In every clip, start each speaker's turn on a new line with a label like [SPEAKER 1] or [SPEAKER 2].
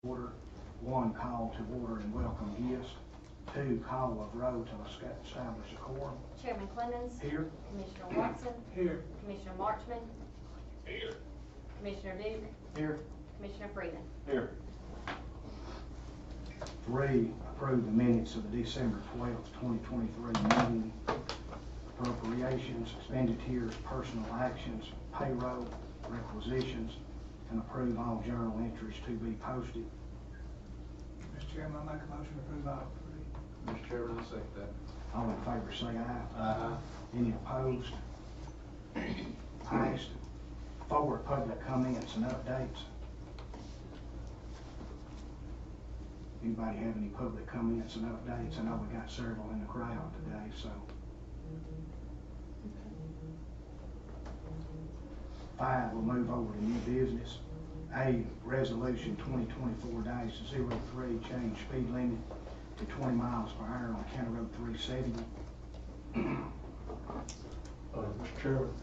[SPEAKER 1] order. 1, call to order and welcome guests. 2, call of roll to establish a quorum.
[SPEAKER 2] Chairman Clemens.
[SPEAKER 1] Here.
[SPEAKER 2] Commissioner Watson.
[SPEAKER 1] Here.
[SPEAKER 2] Commissioner Marchman.
[SPEAKER 3] Here.
[SPEAKER 2] Commissioner Duke.
[SPEAKER 1] Here.
[SPEAKER 2] Commissioner Freeman.
[SPEAKER 3] Here.
[SPEAKER 1] 3, approve the minutes of the December 12th, 2023 meeting. Appropriations, expenditures, personal actions, payroll, requisitions, and approve all journal entries to be posted.
[SPEAKER 4] Mr. Chairman, I make a motion to approve item 3.
[SPEAKER 3] Mr. Chairman, I second that.
[SPEAKER 1] All in favor say aye.
[SPEAKER 3] Aye.
[SPEAKER 1] Any opposed? Passed. 4, public comments and updates. Anybody have any public comments and updates? I know we got several in the crowd today, so. 5, we'll move over to new business. A, resolution 2024-03, change speed limit to 20 miles per hour on County Road 370.
[SPEAKER 5] Mr. Chairman,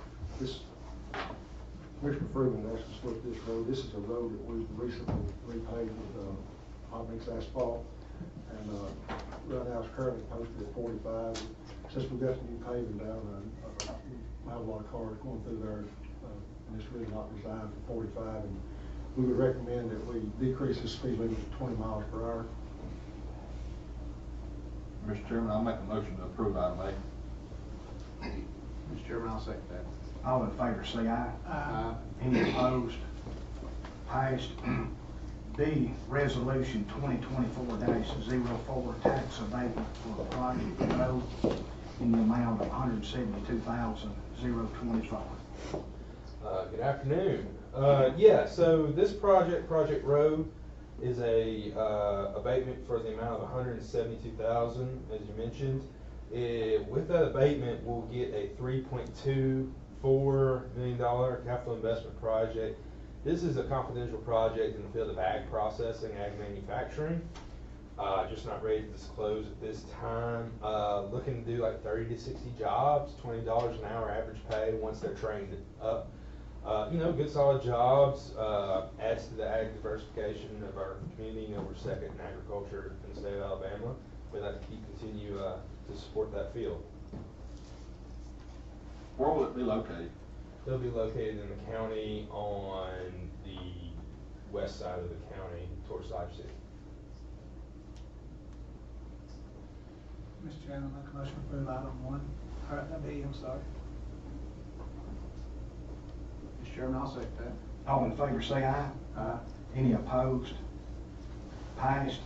[SPEAKER 5] Commissioner Freeman asked us to look at this road. This is a road that we recently repaved with hot mix asphalt, and right now it's currently posted at 45. Since we got the new paving down, we have a lot of cars going through there, and it's really not designed for 45. And we would recommend that we decrease the speed limit to 20 miles per hour.
[SPEAKER 3] Mr. Chairman, I'll make a motion to approve item A. Mr. Chairman, I'll second that.
[SPEAKER 1] All in favor say aye.
[SPEAKER 3] Aye.
[SPEAKER 1] Any opposed? Passed. B, resolution 2024-04, tax abatement for the project road in the amount of $172,024.
[SPEAKER 6] Good afternoon. So this Project Road is a abatement for the amount of $172,000, as you mentioned. With that abatement, we'll get a $3.24 million capital investment project. This is a confidential project in the field of ag processing, ag manufacturing. Just not ready to disclose at this time. Looking to do like 30 to 60 jobs, $20 an hour average pay once they're trained up. Good solid jobs, adds to the ag diversification of our community. We're second in agriculture in the state of Alabama. We'd like to continue to support that field.
[SPEAKER 3] Where will it be located?
[SPEAKER 6] They'll be located in the county on the west side of the county towards Dodge City.
[SPEAKER 4] Mr. Chairman, I make a motion to approve item 1. All right, B, I'm sorry.
[SPEAKER 3] Mr. Chairman, I'll second that.
[SPEAKER 1] All in favor say aye.
[SPEAKER 3] Aye.
[SPEAKER 1] Any opposed? Passed.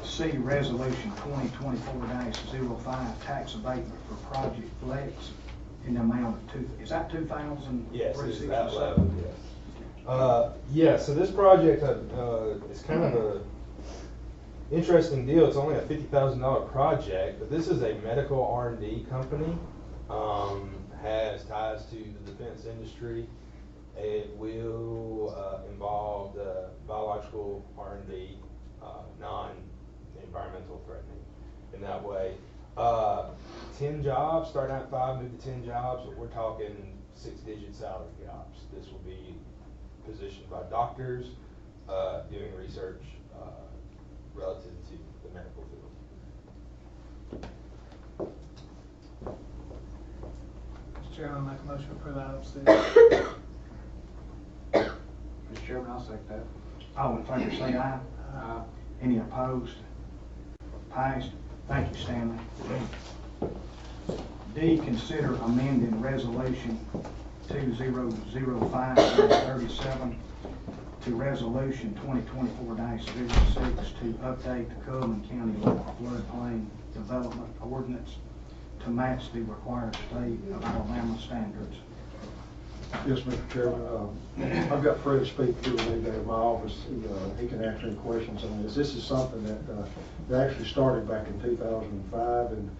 [SPEAKER 1] C, resolution 2024-05, tax abatement for Project Flex in the amount of is that 2,000?
[SPEAKER 6] Yes, it's that level, yes. So this project is kind of a interesting deal. It's only a $50,000 project, but this is a medical R&D company, has ties to the defense industry. It will involve the biological R&D, non-environmental threatening in that way. 10 jobs, starting at 5, move to 10 jobs, but we're talking 6-digit salary jobs. This will be positioned by doctors doing research relative to the medical field.
[SPEAKER 4] Mr. Chairman, I make a motion to approve item 6.
[SPEAKER 3] Mr. Chairman, I'll second that.
[SPEAKER 1] All in favor say aye.
[SPEAKER 3] Aye.
[SPEAKER 1] Any opposed? Passed. Thank you, Stanley. D, consider amending resolution 2005-37 to resolution 2024-06 to update the Cullman County floodplain development ordinance to match the required state of Alabama standards.
[SPEAKER 5] Yes, Mr. Chairman. I've got Fred speak to me today in my office. He can answer any questions on this. This is something that actually started back in 2005, and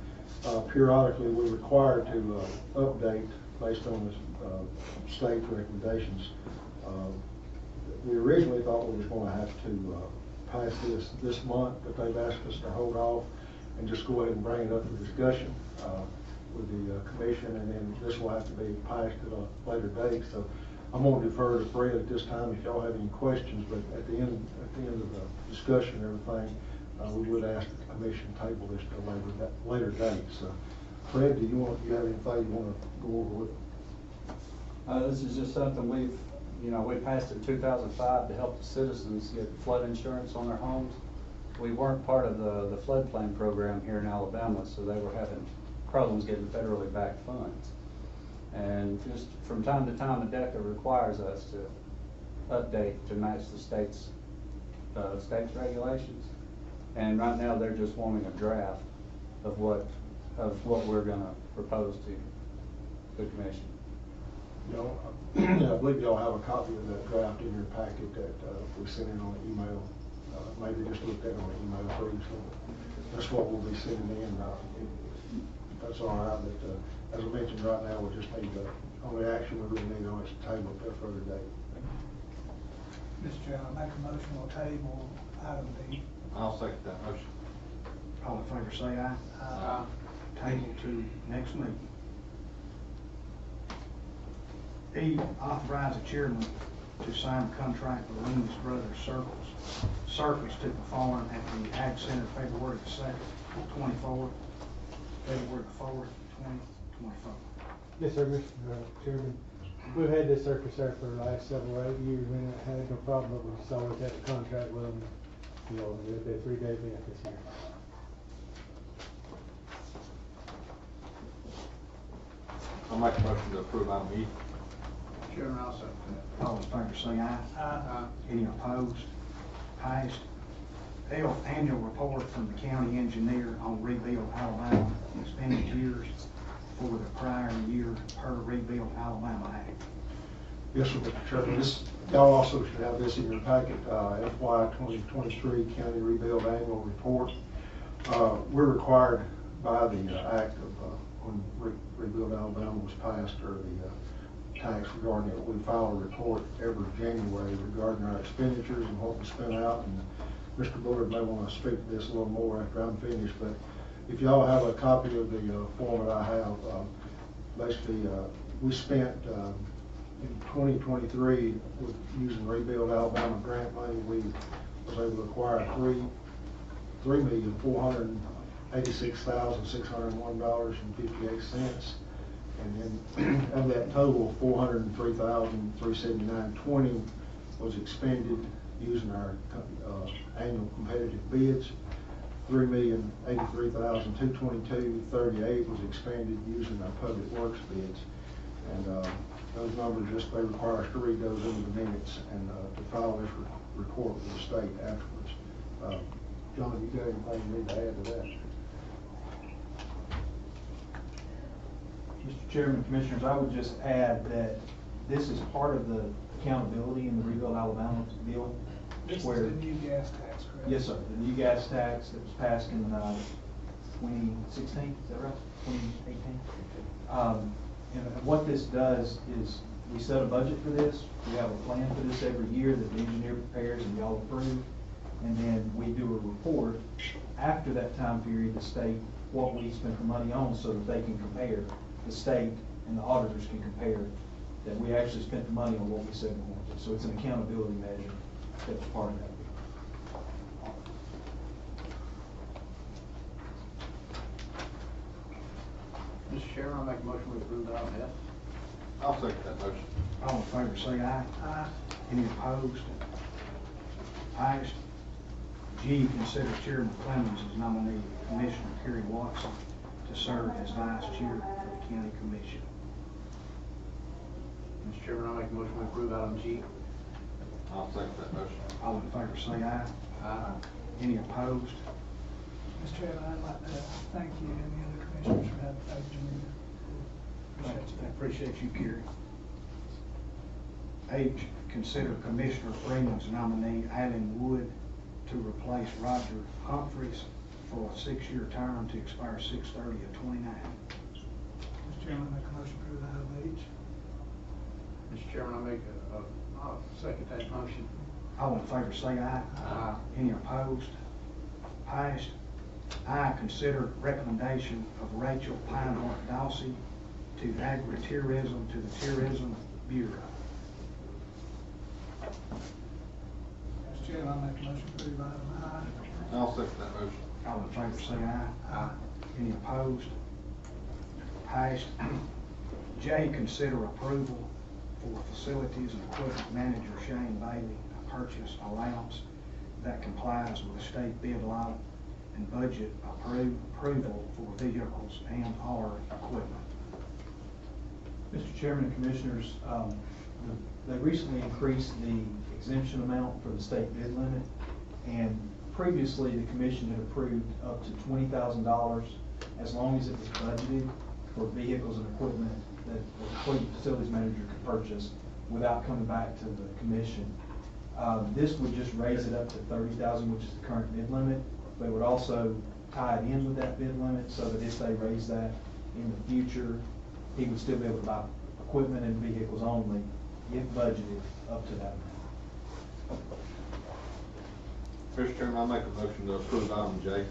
[SPEAKER 5] periodically we're required to update based on the state recommendations. We originally thought we was going to have to pass this month, but they've asked us to hold off and just go ahead and bring it up for discussion with the commission, and then this will have to be passed at a later date. So I'm gonna defer to Fred at this time if y'all have any questions, but at the end of the discussion and everything, we would ask that the commission table this to a later date. So, Fred, do you have anything you wanna go over with?
[SPEAKER 7] This is just something we passed in 2005 to help the citizens get flood insurance on their homes. We weren't part of the floodplain program here in Alabama, so they were having problems getting federally backed funds. And just from time to time, ADECA requires us to update to match the state's regulations. And right now, they're just wanting a draft of what we're gonna propose to the commission.
[SPEAKER 5] Y'all, I believe y'all have a copy of that draft in your packet that we sent in on the email. Maybe just looked at it on the email previously. That's what we'll be sending in. If that's all right, but as I mentioned right now, we just need the only action we really need on is to table it to a further date.
[SPEAKER 4] Mr. Chairman, I make a motion on table item D.
[SPEAKER 3] I'll second that motion.
[SPEAKER 1] All in favor say aye.
[SPEAKER 4] Aye.
[SPEAKER 1] Table to next meeting. E, authorize the chairman to sign a contract with Loomis Brothers Circus to perform at the Ag Center February the 2nd, 24, February the 4th, 2024.
[SPEAKER 8] Yes, sir, Mr. Chairman. We've had this circus there for the last 7 or 8 years, and it had no problem, but we just always had a contract with them. You know, it'll be a 3-day event this year.
[SPEAKER 3] I'll make a motion to approve item E.
[SPEAKER 4] Chairman, I'll second that.
[SPEAKER 1] All in favor say aye.
[SPEAKER 4] Aye.
[SPEAKER 1] Any opposed? Passed. L, annual report from the county engineer on Rebuild Alabama expenditures for the prior year per Rebuild Alabama Act.
[SPEAKER 5] Yes, sir, Mr. Chairman. Y'all also should have this in your packet, FY 2023 County Rebuild Annual Report. We're required by the act of when Rebuild Alabama was passed, or the tax regarding it, we file a report every January regarding our expenditures and what we spent out. And Mr. Bullard may want to speak to this a little more after I'm finished, but if y'all have a copy of the form that I have, basically we spent in 2023 with using Rebuild Alabama grant money. We was able to acquire $3,486,601.58, and then of that total, $403,379.20 was expended using our annual competitive bids. $3,083,222.38 was expended using our public works bids. And those numbers, they require us to read those into the minutes and to file this report with the state afterwards. John, you got anything you need to add to that?
[SPEAKER 9] Mr. Chairman, Commissioners, I would just add that this is part of the accountability in the Rebuild Alabama bill.
[SPEAKER 4] This is
[SPEAKER 9] where,
[SPEAKER 4] the new gas tax, correct?
[SPEAKER 9] yes, sir, the new gas tax that was passed in 2016, is that right? 2018? And what this does is we set a budget for this. We have a plan for this every year that the engineer prepares and y'all approve. And then we do a report after that time period to state what we spent the money on so that they can compare, the state and the auditors can compare that we actually spent the money on what we said we wanted to. So it's an accountability measure that's part of that.
[SPEAKER 4] Mr. Chairman, I make a motion to approve item F.
[SPEAKER 3] I'll second that motion.
[SPEAKER 1] All in favor say aye.
[SPEAKER 4] Aye.
[SPEAKER 1] Any opposed? Passed. G, consider Chairman Clemens as nominee Commissioner Kerry Watson to serve as Vice Chair of the County Commission.
[SPEAKER 4] Mr. Chairman, I make a motion to approve item G.
[SPEAKER 3] I'll second that motion.
[SPEAKER 1] All in favor say aye.
[SPEAKER 4] Aye.
[SPEAKER 1] Any opposed?
[SPEAKER 4] Mr. Chairman, I'd like to thank you and the other commissioners for having faith in me.
[SPEAKER 1] I appreciate you, Kerry. H, consider Commissioner Freeman's nominee Alan Wood to replace Roger Humphreys for a 6-year term to expire 6/30/29.
[SPEAKER 4] Mr. Chairman, I make a motion to approve item H. Mr. Chairman, I'll second that motion.
[SPEAKER 1] All in favor say aye.
[SPEAKER 4] Aye.
[SPEAKER 1] Any opposed? Passed. I, consider recommendation of Rachel Pinehart Dawsey to agri-tourism to the Tourism Bureau.
[SPEAKER 4] Mr. Chairman, I make a motion to approve item I.
[SPEAKER 3] I'll second that motion.
[SPEAKER 1] All in favor say aye. Aye. Any opposed? Passed. J, consider approval for facilities and equipment manager Shane Bailey, a purchase allowance that complies with the state bid law and budget approval for vehicles and/or equipment.
[SPEAKER 9] Mr. Chairman and Commissioners, they recently increased the exemption amount for the state bid limit, and previously the commission had approved up to $20,000 as long as it was budgeted for vehicles and equipment that the facilities manager could purchase without coming back to the commission. This would just raise it up to $30,000, which is the current bid limit, but it would also tie it in with that bid limit so that if they raise that in the future, he would still be able to buy equipment and vehicles only if budgeted up to that amount.
[SPEAKER 3] Mr. Chairman, I make a motion to approve item J.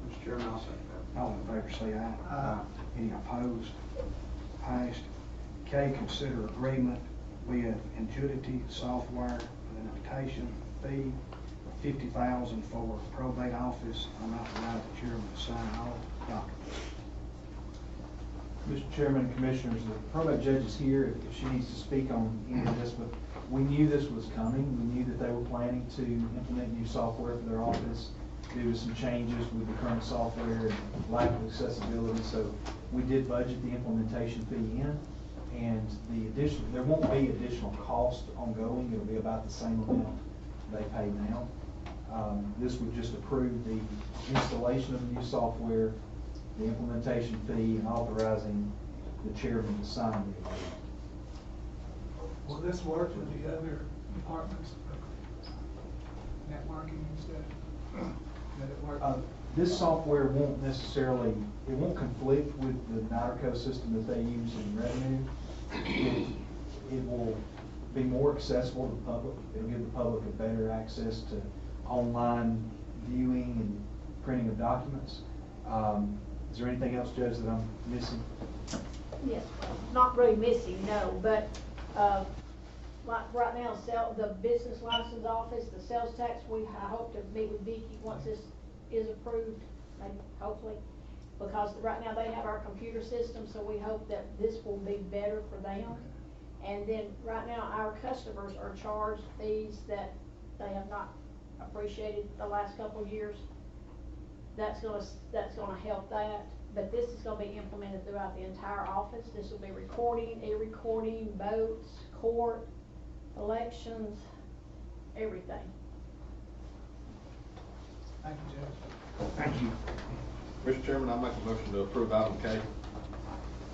[SPEAKER 4] Mr. Chairman, I'll second that.
[SPEAKER 1] All in favor say aye.
[SPEAKER 4] Aye.
[SPEAKER 1] Any opposed? Passed. K, consider agreement with Ingenuity Software with an application fee of $50,000 for probate office. I'm authorized the chairman to sign all documents.
[SPEAKER 9] Mr. Chairman and Commissioners, the probate judge is here if she needs to speak on any of this, but we knew this was coming. We knew that they were planning to implement new software for their office due to some changes with the current software and lack of accessibility. So we did budget the implementation fee in, and there won't be additional cost ongoing. It'll be about the same amount they pay now. This would just approve the installation of the new software, the implementation fee, and authorizing the chairman to sign the agreement.
[SPEAKER 4] Will this work with the other departments? Networking and stuff? That it work?
[SPEAKER 9] This software won't necessarily, it won't conflict with the NITRCO system that they use in revenue. It will be more accessible to the public. It'll give the public a better access to online viewing and printing of documents. Is there anything else, Judge, that I'm missing?
[SPEAKER 10] Yes, not really missing, no, but, like right now, the business license office, the sales tax, I hope to meet with Vicki once this is approved, maybe, hopefully, because right now they have our computer system, so we hope that this will be better for them. And then, right now, our customers are charged fees that they have not appreciated the last couple of years. That's gonna help that, but this is gonna be implemented throughout the entire office. This will be recording, e-recording, votes, court, elections, everything.
[SPEAKER 4] Thank you, Judge.
[SPEAKER 1] Thank you.
[SPEAKER 3] Mr. Chairman, I make a motion to approve item K.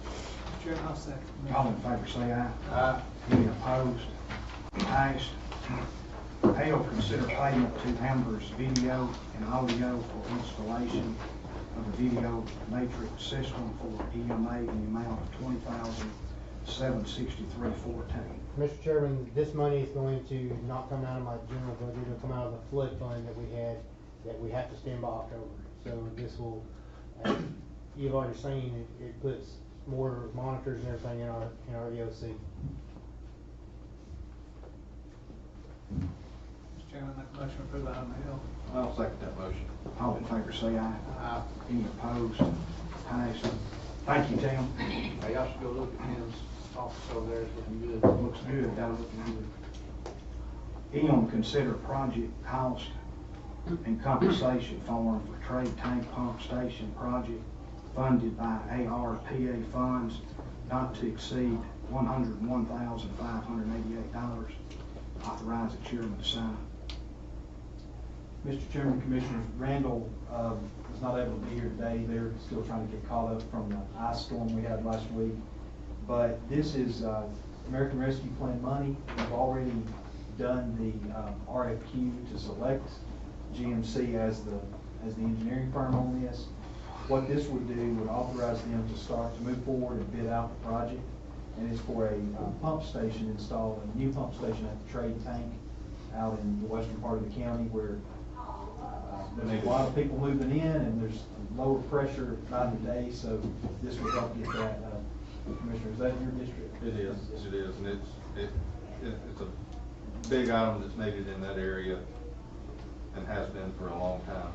[SPEAKER 4] Mr. Chairman, I'll second.
[SPEAKER 1] All in favor say aye.
[SPEAKER 4] Aye.
[SPEAKER 1] Any opposed? Passed. L, consider payment to Amber's Video and Audio for installation of the video matrix system for EMA in the amount of $20,763.14.
[SPEAKER 8] Mr. Chairman, this money is going to not come out of my general budget, it'll come out of the flood fund that we have to stand by October. So this will, as you've already seen, it puts more monitors and everything in our EOC.
[SPEAKER 4] Mr. Chairman, I make a motion to approve item L.
[SPEAKER 3] I'll second that motion.
[SPEAKER 1] All in favor say aye.
[SPEAKER 4] Aye.
[SPEAKER 1] Any opposed? Passed. Thank you, Tim.
[SPEAKER 4] Hey, y'all should go look at Tim's office over there, it's looking good.
[SPEAKER 1] Looks good, down looking good. M, consider project cost and compensation form for trade tank pump station project funded by ARPA funds not to exceed $101,588. Authorize the chairman to sign.
[SPEAKER 9] Mr. Chairman, Commissioners, Randall was not able to be here today. They're still trying to get caught up from the ice storm we had last week. But this is American Rescue Plan money. We've already done the RFQ to select GMC as the engineering firm on this. What this would do would authorize them to move forward and bid out the project. And it's for a pump station installed, a new pump station at the trade tank out in the western part of the county where there's a lot of people moving in and there's lower pressure by the day, so this would help get that. Commissioner, is that in your district?
[SPEAKER 3] It is, and it's a big item that's needed in that area and has been for a long time.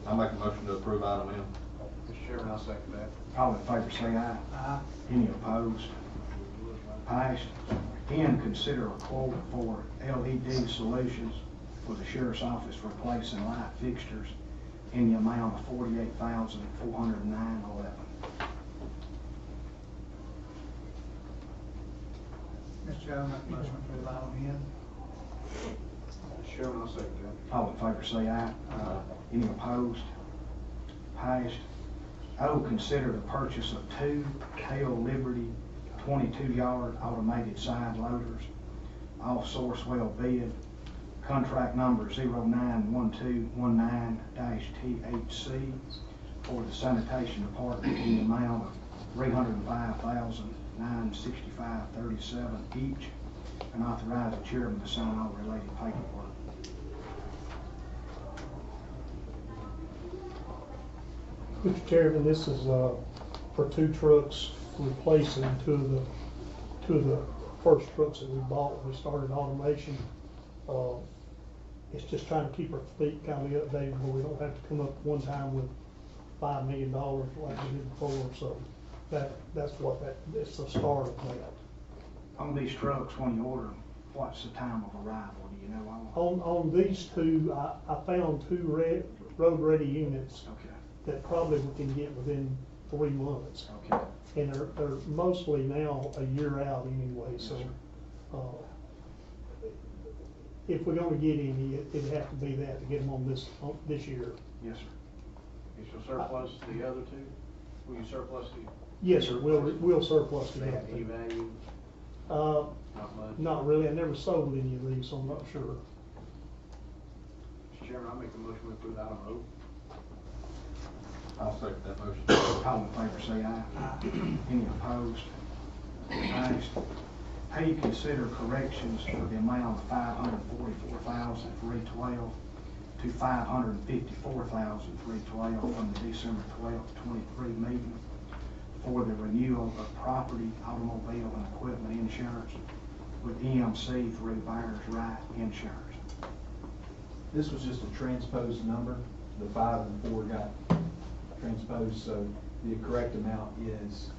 [SPEAKER 3] I make a motion to approve item M.
[SPEAKER 4] Mr. Chairman, I'll second that.
[SPEAKER 1] All in favor say aye.
[SPEAKER 4] Aye.
[SPEAKER 1] Any opposed? Passed. N, consider a quote for LED solutions for the sheriff's office for replacing light fixtures in the amount of $48,409.11.
[SPEAKER 4] Mr. Chairman, make a motion to approve item N. Mr. Chairman, I'll second that.
[SPEAKER 1] All in favor say aye. Any opposed? Passed. O, consider the purchase of 2 Kale Liberty 22-yard automated side loaders, off Sourcewell bid, contract number 091219-THC for the sanitation department in the amount of $305,965.37 each, and authorize the chairman to sign all related paperwork.
[SPEAKER 11] Mr. Chairman, this is, for 2 trucks replacing two of the first trucks that we bought when we started automation. It's just trying to keep our fleet kind of updated where we don't have to come up one time with $5 million like we did before, so that's what it's the start of that.
[SPEAKER 1] On these trucks, when you order them, what's the time of arrival, do you know?
[SPEAKER 11] On these 2, I found 2 road-ready units
[SPEAKER 1] Okay,
[SPEAKER 11] that probably we can get within 3 months.
[SPEAKER 1] okay.
[SPEAKER 11] And they're mostly now a year out anyway, so, if we're gonna get any, it'd have to be that to get them on this year.
[SPEAKER 1] Yes, sir.
[SPEAKER 4] Is your surplus the other 2? Will you surplus the?
[SPEAKER 11] Yes, sir, we'll surplus the
[SPEAKER 4] They have
[SPEAKER 11] other
[SPEAKER 4] any
[SPEAKER 11] two.
[SPEAKER 4] value? Not much?
[SPEAKER 11] Not really, I never sold any of these, so I'm not sure.
[SPEAKER 4] Mr. Chairman, I'll make a motion to approve item O.
[SPEAKER 3] I'll second that motion.
[SPEAKER 1] All in favor say aye. Any opposed? Passed. A, consider corrections for the amount of $544,312 to $554,312 from the December 12th, 23 meeting for the renewal of property, automobile, and equipment insurance with EMC through Buyers Right Insurance.
[SPEAKER 9] This was just a transposed number. The 5 and 4 got transposed, so the correct amount is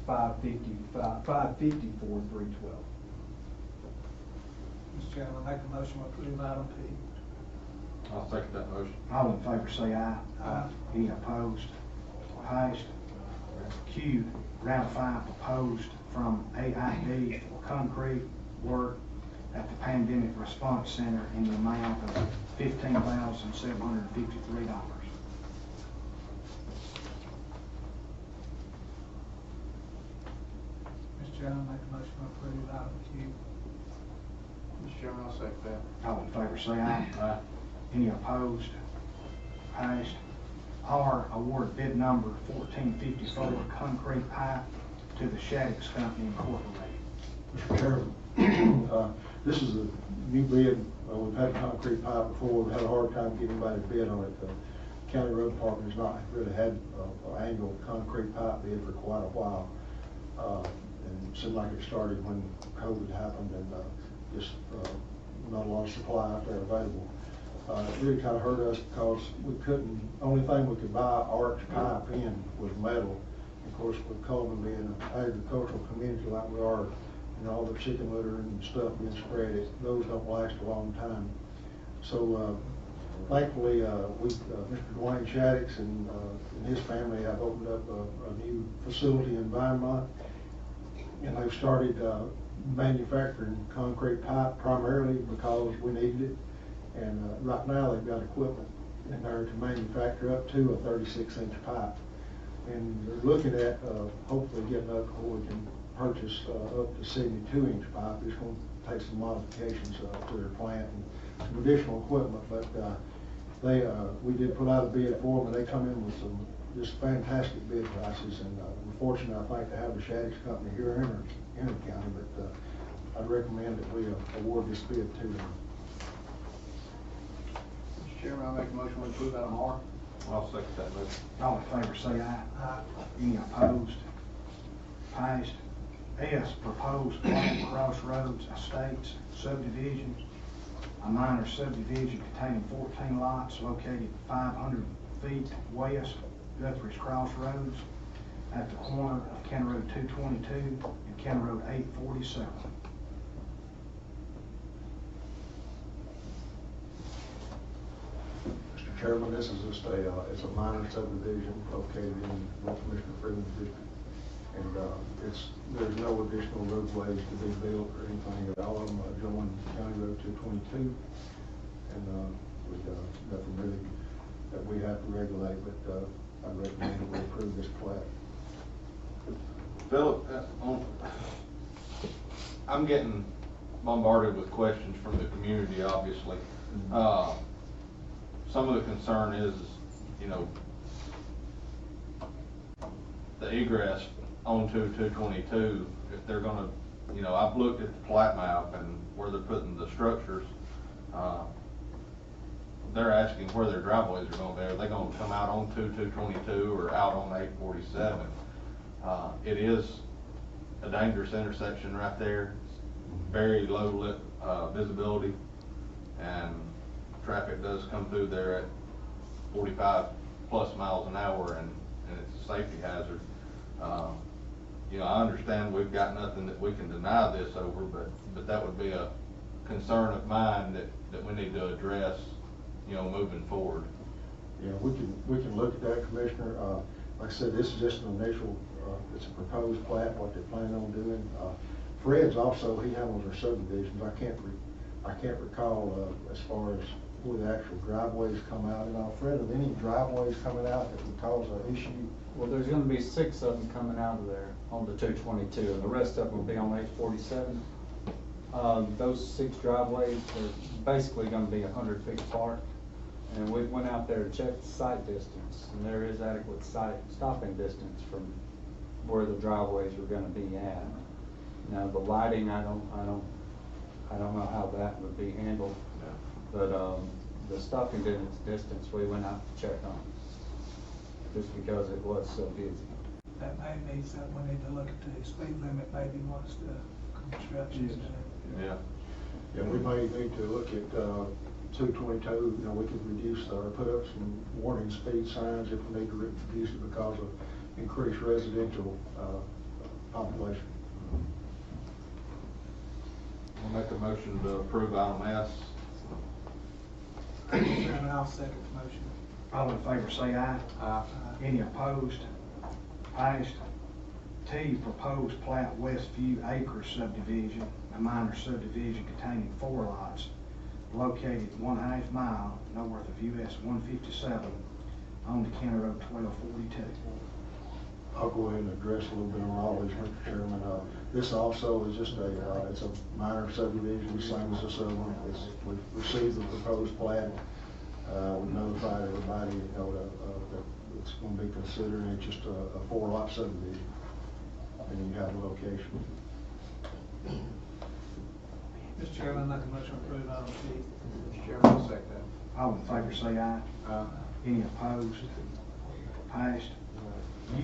[SPEAKER 9] $554,312.
[SPEAKER 4] Mr. Chairman, I make a motion to approve item P.
[SPEAKER 3] I'll second that motion.
[SPEAKER 1] All in favor say aye.
[SPEAKER 4] Aye.
[SPEAKER 1] Any opposed? Passed. Q, ratify proposed from AID for concrete work at the Pandemic Response Center in the amount of $15,753.
[SPEAKER 4] Mr. Chairman, I make a motion to approve item Q. Mr. Chairman, I'll second that.
[SPEAKER 1] All in favor say aye.
[SPEAKER 3] Aye.
[SPEAKER 1] Any opposed? Passed. R, award bid number 1454 concrete pipe to the Shaddix Company Incorporated.
[SPEAKER 5] Mr. Chairman, this is a new bid. We've had concrete pipe before. We've had a hard time getting anybody to bid on it. The county road department has not really had an angled concrete pipe bid for quite a while. And it seemed like it started when COVID happened and just not a lot of supply out there available. It really kind of hurt us because we couldn't, only thing we could buy arch pipe in was metal. Of course, with Cullman being an agricultural community like we are, and all the chicken litter and stuff being spread, those don't last a long time. So thankfully, Mr. Dwayne Shaddix and his family have opened up a new facility in Vinemont, and they've started manufacturing concrete pipe primarily because we needed it. And right now they've got equipment in there to manufacture up to a 36-inch pipe. And they're looking at hopefully getting up where we can purchase up to 72-inch pipe. It's going to take some modifications to their plant and some additional equipment. But we did put out a bid for them, and they come in with some just fantastic bid prices. And we're fortunate, I think, to have the Shaddix Company here in the county. But I'd recommend that we award this bid to them.
[SPEAKER 4] Mr. Chairman, I make a motion to approve item R.
[SPEAKER 3] I'll second that motion.
[SPEAKER 1] All in favor say aye.
[SPEAKER 4] Aye.
[SPEAKER 1] Any opposed? Passed. S, proposed plat Crossroads Estates subdivision, a minor subdivision containing 14 lots located 500 feet west Guthrie's Crossroads at the corner of County Road 222 and County Road 847.
[SPEAKER 5] Mr. Chairman, this is just it's a minor subdivision located in North Commissioner Freeman's district. And there's no additional roadways to be built or anything. All of them join County Road 222. And with nothing really that we have to regulate, but I recommend that we approve this plat.
[SPEAKER 3] Philip, I'm getting bombarded with questions from the community, obviously. Some of the concern is, you know, the egress onto 222, if they're gonna, you know, I've looked at the plat map and where they're putting the structures. They're asking where their driveways are gonna be. Are they gonna come out onto 222 or out on 847? It is a dangerous intersection right there. Very low lit, visibility, and traffic does come through there at 45 plus miles an hour, and it's a safety hazard. You know, I understand we've got nothing that we can deny this over, but that would be a concern of mine that we need to address, you know, moving forward.
[SPEAKER 5] Yeah, we can look at that, Commissioner. Like I said, this is just an initial, it's a proposed plat, what they plan on doing. Fred's also, he handles our subdivisions. I can't recall as far as where the actual driveways come out. And Fred, are there any driveways coming out that would cause an issue?
[SPEAKER 7] Well, there's gonna be 6 of them coming out of there on the 222, and the rest of them will be on 847. Those 6 driveways are basically gonna be 100 feet apart. And we went out there to check the sight distance, and there is adequate stopping distance from where the driveways are gonna be at. Now, the lighting, I don't know how that would be handled, but, the stopping distance, we went out to check on, just because it was so busy.
[SPEAKER 11] That may be something we need to look at the speed limit maybe once the construction's done.
[SPEAKER 3] Yeah.
[SPEAKER 5] Yeah, we may need to look at 222. You know, we could reduce or put up some warning speed signs if we need to reduce it because of increased residential population.
[SPEAKER 3] I'll make a motion to approve item S.
[SPEAKER 11] Mr. Chairman, I'll second the motion.
[SPEAKER 1] All in favor say aye.
[SPEAKER 3] Aye.
[SPEAKER 1] Any opposed? Passed. T, proposed plat Westview Acres subdivision, a minor subdivision containing 4 lots located 1/2 mile north of US 157 on the County Road 1242.
[SPEAKER 5] I'll go ahead and address a little bit on all these, Mr. Chairman. This also is just it's a minor subdivision, the same as this other one. We've received the proposed plat. We've notified everybody, you know, that it's going to be considered. It's just a 4-lot subdivision. And you have the location.
[SPEAKER 11] Mr. Chairman, I make a motion to approve item T.
[SPEAKER 4] Mr. Chairman, I'll second that.
[SPEAKER 1] All in favor say aye. Any opposed? Passed.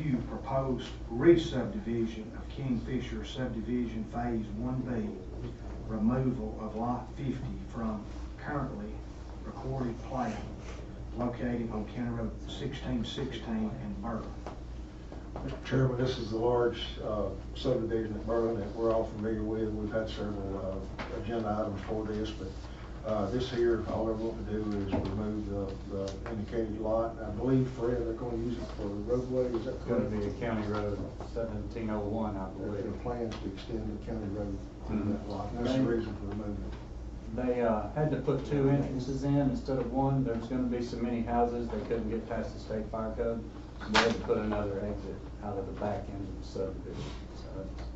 [SPEAKER 1] U, proposed re-subdivision of Kingfisher subdivision phase 1B, removal of lot 50 from currently recorded plat located on County Road 1616 in Berlin.
[SPEAKER 5] Mr. Chairman, this is the large subdivision at Berlin that we're all familiar with. We've had several agenda items for this, but this here, all they're wanting to do is remove the indicated lot. I believe, Fred, they're going to use it for the roadway. Is that
[SPEAKER 7] It's gonna
[SPEAKER 5] correct?
[SPEAKER 7] be a county road, 1701, I
[SPEAKER 5] There
[SPEAKER 7] believe.
[SPEAKER 5] are plans to extend the county road through that lot. And that's the reason for removing it.
[SPEAKER 7] They had to put 2 entrances in instead of 1. There's gonna be so many houses, they couldn't get past the state fire code. So they had to put another exit out of the back end of the subdivision. So that's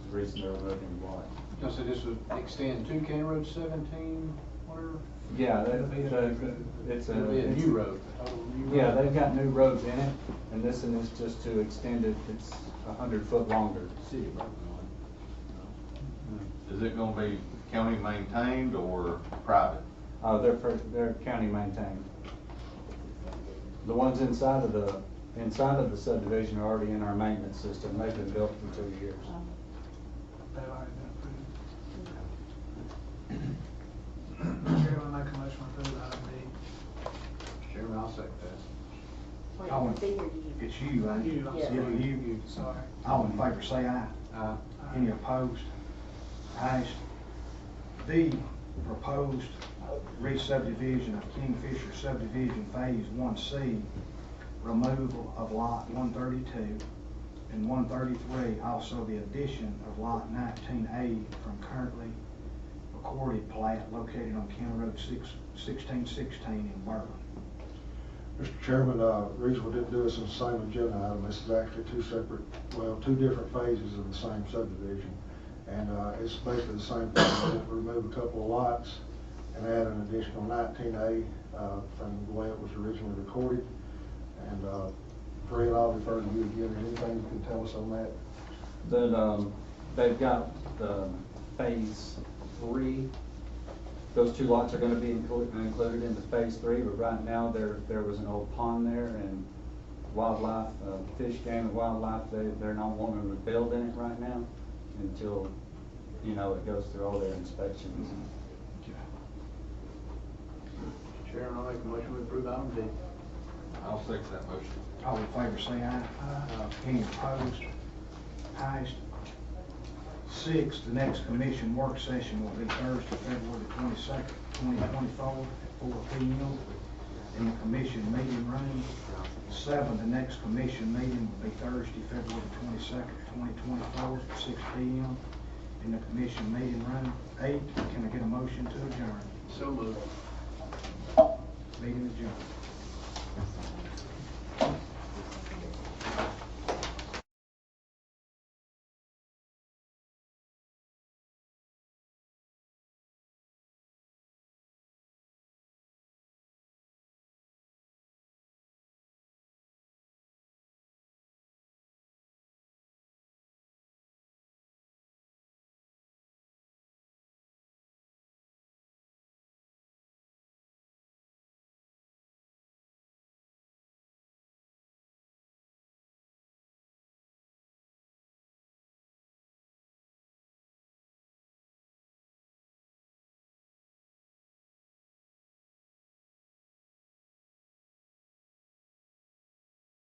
[SPEAKER 7] the reason they're removing the lot.
[SPEAKER 4] So this would extend to County Road 17, whatever?
[SPEAKER 7] Yeah,
[SPEAKER 11] It'll be a new road.
[SPEAKER 7] it's
[SPEAKER 4] It'll be a new road, a total new road.
[SPEAKER 7] Yeah, they've got new roads in it, and this one is just to extend it. It's 100 foot longer.
[SPEAKER 4] City road.
[SPEAKER 3] Is it gonna be county maintained or private?
[SPEAKER 7] They're county maintained. The ones inside of inside of the subdivision are already in our maintenance system. They've been built in 2 years.
[SPEAKER 4] They've already been approved. Mr. Chairman, make a motion to approve item D.
[SPEAKER 1] Mr. Chairman, I'll second that.
[SPEAKER 2] Wait,
[SPEAKER 1] All in-
[SPEAKER 2] it's B or U?
[SPEAKER 1] It's you, ain't it?
[SPEAKER 4] You, I'm
[SPEAKER 2] Yeah.
[SPEAKER 4] sorry.
[SPEAKER 1] You.
[SPEAKER 4] Sorry.
[SPEAKER 1] All in favor, say aye.
[SPEAKER 4] Aye.
[SPEAKER 1] Any opposed? Ayes. D, proposed re-subdivision of Kingfisher subdivision Phase 1C, removal of lot 132 and 133, also the addition of lot 19A from currently recorded plat located on County Road 1616 in Berlin.
[SPEAKER 5] Mr. Chairman, the reason we didn't do this in the same agenda item, this is actually two different phases of the same subdivision. And it's basically the same thing. We have to remove a couple of lots and add an additional 19A from the way it was originally recorded. And Fred, I'll defer to you again. Anything you can tell us on that?
[SPEAKER 7] That, they've got the phase 3. Those 2 lots are gonna be included into phase 3, but right now there was an old pond there, and wildlife, fish, game and wildlife, they're not wanting to build in it right now until, you know, it goes through all their inspections.
[SPEAKER 4] Mr. Chairman, I'll make a motion to approve item D.
[SPEAKER 3] I'll second that motion.
[SPEAKER 1] All in favor, say aye. Any opposed? Ayes. 6, the next commission work session will be Thursday, February 22nd, 2024, at 4 p.m. in the commission meeting room. 7, the next commission meeting will be Thursday, February 22nd, 2024, at 6 p.m. in the commission meeting room. 8, can I get a motion to adjourn?
[SPEAKER 4] So moved.
[SPEAKER 1] Meeting adjourned.